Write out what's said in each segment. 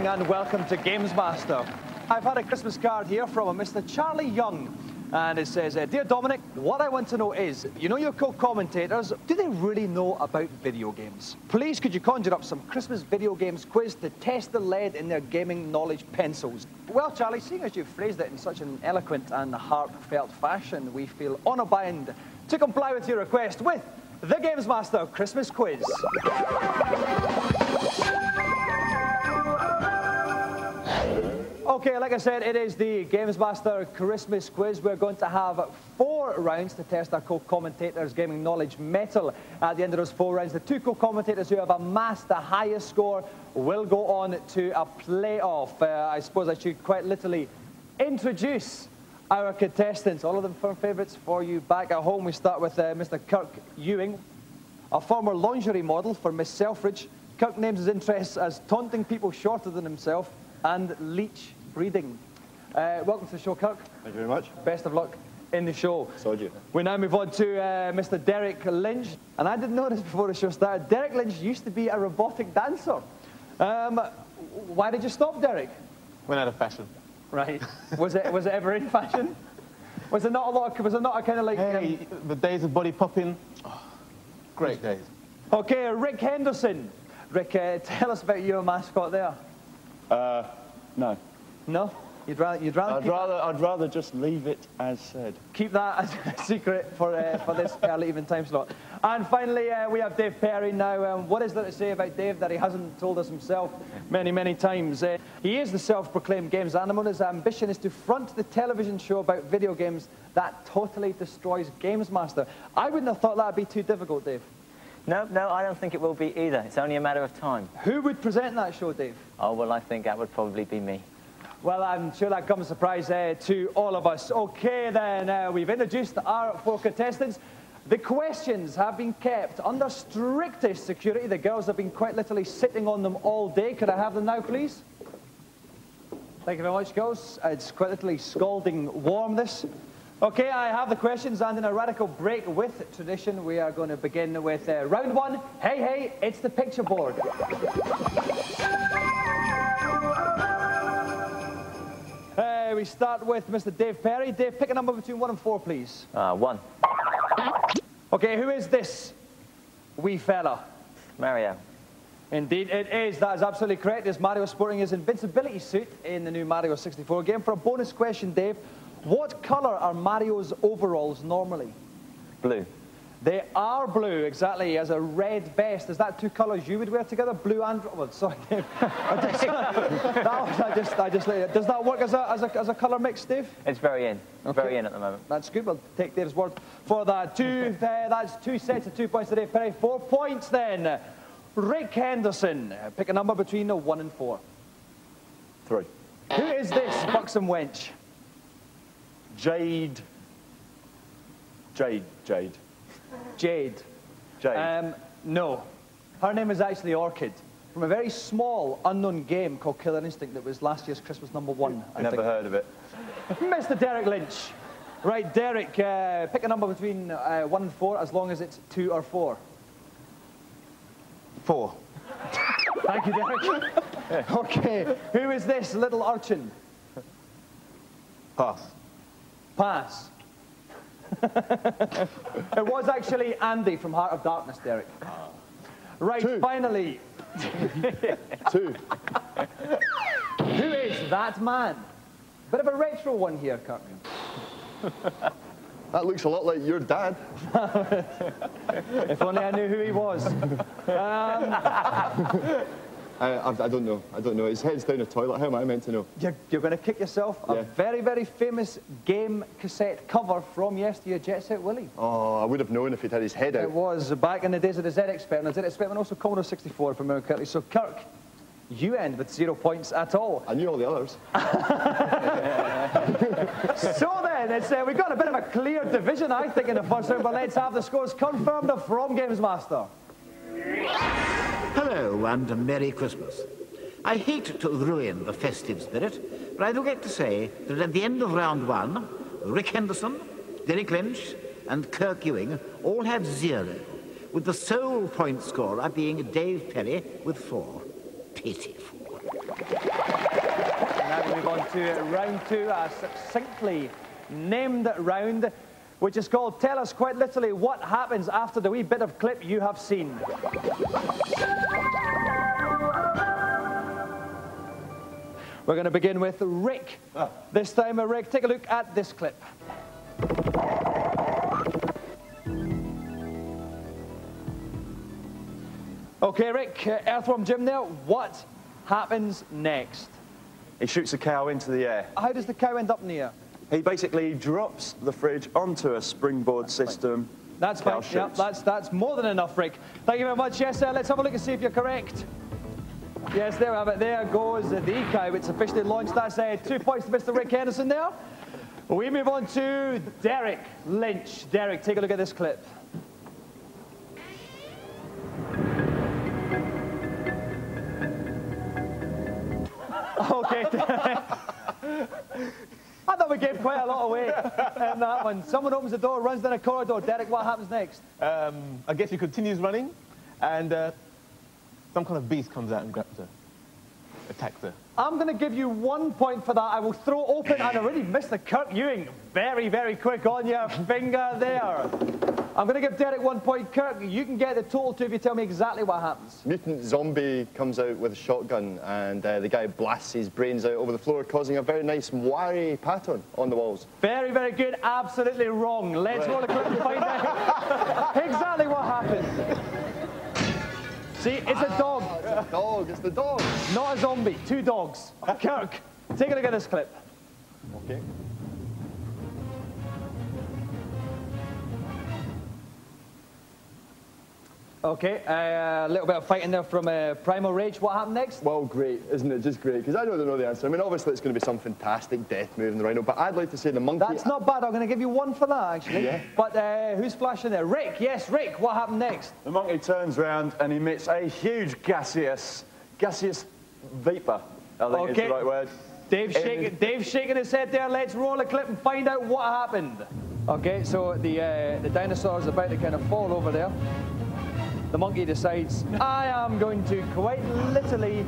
morning and welcome to Gamesmaster. I've had a Christmas card here from a Mr. Charlie Young, and it says, Dear Dominic, what I want to know is, you know your co-commentators, do they really know about video games? Please could you conjure up some Christmas video games quiz to test the lead in their gaming knowledge pencils? Well, Charlie, seeing as you've phrased it in such an eloquent and heartfelt fashion, we feel honour bound to comply with your request with the Gamesmaster Christmas Quiz. Okay, like I said, it is the Gamesmaster Christmas Quiz. We're going to have 4 rounds to test our co-commentators' gaming knowledge mettle. At the end of those 4 rounds, the 2 co-commentators who have amassed the highest score will go on to a playoff. I suppose I should quite literally introduce our contestants. All of them firm favourites for you back at home. We start with Mr. Kirk Ewing, a former lingerie model for Miss Selfridge. Kirk names his interests as taunting people shorter than himself and leech breeding. Welcome to the show, Kirk. Thank you very much. Best of luck in the show. So do you. We now move on to Mr. Derek Lynch. And I didn't know this before the show started. Derek Lynch used to be a robotic dancer. Why did you stop, Derek? Went out of fashion. Right. Was it ever in fashion? Was there not a lot of, was it not a kind of like... Hey, the days of body popping, oh, great days. Okay, Rick Henderson. Rick, tell us about your mascot there. No. No? I'd rather just leave it as said. Keep that as a secret for this early evening time slot. And finally, we have Dave Perry now. What is there to say about Dave that he hasn't told us himself many, many times? He is the self-proclaimed games animal. His ambition is to front the television show about video games that totally destroys Gamesmaster. I wouldn't have thought that would be too difficult, Dave. No, I don't think it will be either. It's only a matter of time. Who would present that show, Dave? Oh, well, I think that would probably be me. Well, I'm sure that comes as a surprise to all of us. Okay, then, we've introduced our 4 contestants. The questions have been kept under strictest security. The girls have been quite literally sitting on them all day. Could I have them now, please? Thank you very much, girls. It's quite literally scalding warm, this. Okay, I have the questions, and in a radical break with tradition, we are going to begin with round 1. Hey, hey, it's the picture board. We start with Mr. Dave Perry. Dave, pick a number between 1 and 4, please. 1. Okay, who is this wee fella? Mario. Indeed it is. That is absolutely correct. Is Mario sporting his invincibility suit in the new Mario 64 game? For a bonus question, Dave, what colour are Mario's overalls normally? Blue. They are blue, exactly. He has a red vest. Is that 2 colours you would wear together? Blue and... Well, sorry, Dave. Does that work as a colour mix, Dave? It's very in. Okay. Very in at the moment. That's good. We'll take Dave's word for that. That's 2 sets of 2 points to Dave Perry. 4 points then. Rick Henderson. Pick a number between 1 and 4. 3. Who is this buxom wench? Jade. No. Her name is actually Orchid, from a very small, unknown game called Killer Instinct that was last year's Christmas #1. Never heard of it. Mr. Derek Lynch. Right, Derek, pick a number between 1 and 4, as long as it's 2 or 4. 4. Thank you, Derek. Okay, who is this little urchin? Pass. Pass. It was actually Andy from Heart of Darkness, Derek. Right, 2. Finally. 2. Who is that man? Bit of a retro one here, Kirk. That looks a lot like your dad. If only I knew who he was. I don't know. I don't know. His head's down the toilet. How am I meant to know? You're going to kick yourself. Yeah. A very, very famous game cassette cover from yesteryear, Jet Set Willie. Oh, I would have known if he'd had his head out. It was back in the days of the ZX-Spectrum. The ZX-Spectrum and also Commodore 64, if I remember correctly. So, Kirk, you end with 0 points at all. I knew all the others. So then, we've got a bit of a clear division, I think, in the first round, but let's have the scores confirmed from Gamesmaster. Hello and a Merry Christmas. I hate to ruin the festive spirit, but I do get to say that at the end of round 1, Rick Henderson, Derek Lynch and Kirk Ewing all had 0, with the sole point scorer being Dave Perry with 4. Pitiful. going to move on to round 2, a succinctly named round, which is called Tell Us quite literally what happens after the wee bit of clip you have seen. We're going to begin with Rick. This time, Rick, take a look at this clip. Okay, Rick, Earthworm Jim there, what happens next? He shoots a cow into the air. How does the cow end up in the air? He basically drops the fridge onto a springboard system. That's fine. Yep, that's more than enough, Rick. Thank you very much. Yes, let's have a look and see if you're correct. Yes, there we have it. There goes the cow. It's officially launched. That's 2 points to Mr. Rick Henderson there. We move on to Derek Lynch. Derek, take a look at this clip. Okay. I thought we gave quite a lot away in that one. Someone opens the door, runs down a corridor. Derek, what happens next? I guess he continues running, and some kind of beast comes out and grabs her, attacks her. I'm going to give you 1 point for that. I will throw open, and I already missed the Kirk Ewing. Very, very quick on your finger there. I'm going to give Derek 1 point. Kirk, you can get the total too if you tell me exactly what happens. Mutant zombie comes out with a shotgun, and the guy blasts his brains out over the floor, causing a very nice wiry pattern on the walls. Very, very good. Absolutely wrong. Let's roll a clip and find out exactly what happened. See, it's a dog. It's a dog. It's the dog. Not a zombie. 2 dogs. Kirk, take a look at this clip. Okay. Okay, a little bit of fighting there from Primal Rage. What happened next? Well, great, isn't it? Just great, because I don't know the answer. I mean, obviously it's going to be some fantastic death move in the rhino, but I'd like to say the monkey... That's not bad. I'm going to give you 1 for that, actually. Yeah. But who's flashing there? Rick. Yes, Rick. What happened next? The monkey turns round and emits a huge gaseous vapor, I think is the right word. Dave's shaking his head there. Let's roll a clip and find out what happened. Okay, so the dinosaur's about to kind of fall over there. The monkey decides, I am going to quite literally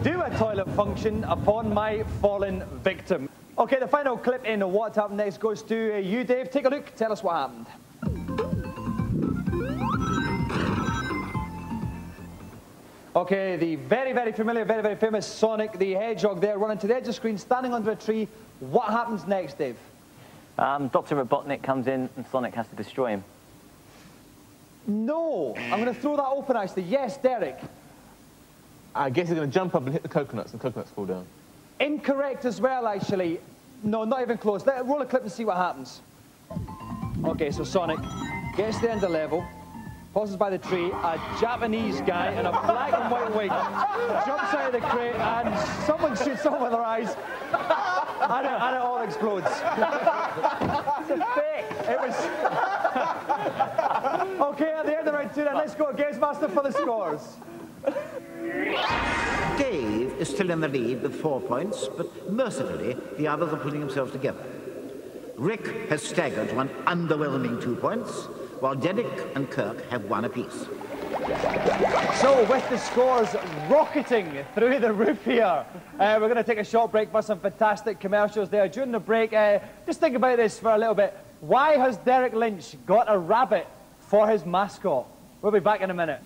do a toilet function upon my fallen victim. Okay, the final clip in What Happened Next goes to you, Dave. Take a look. Tell us what happened. Okay, the very, very familiar, very, very famous Sonic the Hedgehog there running to the edge of the screen, standing under a tree. What happens next, Dave? Dr. Robotnik comes in and Sonic has to destroy him. No. I'm going to throw that open, actually. Yes, Derek. I guess he's going to jump up and hit the coconuts, and coconuts fall down. Incorrect as well, actually. No, not even close. Roll a clip and see what happens. Okay, so Sonic gets to the end of the level, pauses by the tree, a Japanese guy in a black and white wig jumps out of the crate, and someone shoots someone with their eyes, and it all explodes. It's a fake. It was... Okay, at the end of round 2, then let's go to Gamesmaster for the scores. Dave is still in the lead with 4 points, but mercifully, the others are putting themselves together. Rick has staggered to an underwhelming 2 points, while Derek and Kirk have 1 apiece. So, with the scores rocketing through the roof here, we're going to take a short break for some fantastic commercials there. During the break, just think about this for a little bit. Why has Derek Lynch got a rabbit for his mascot? We'll be back in a minute.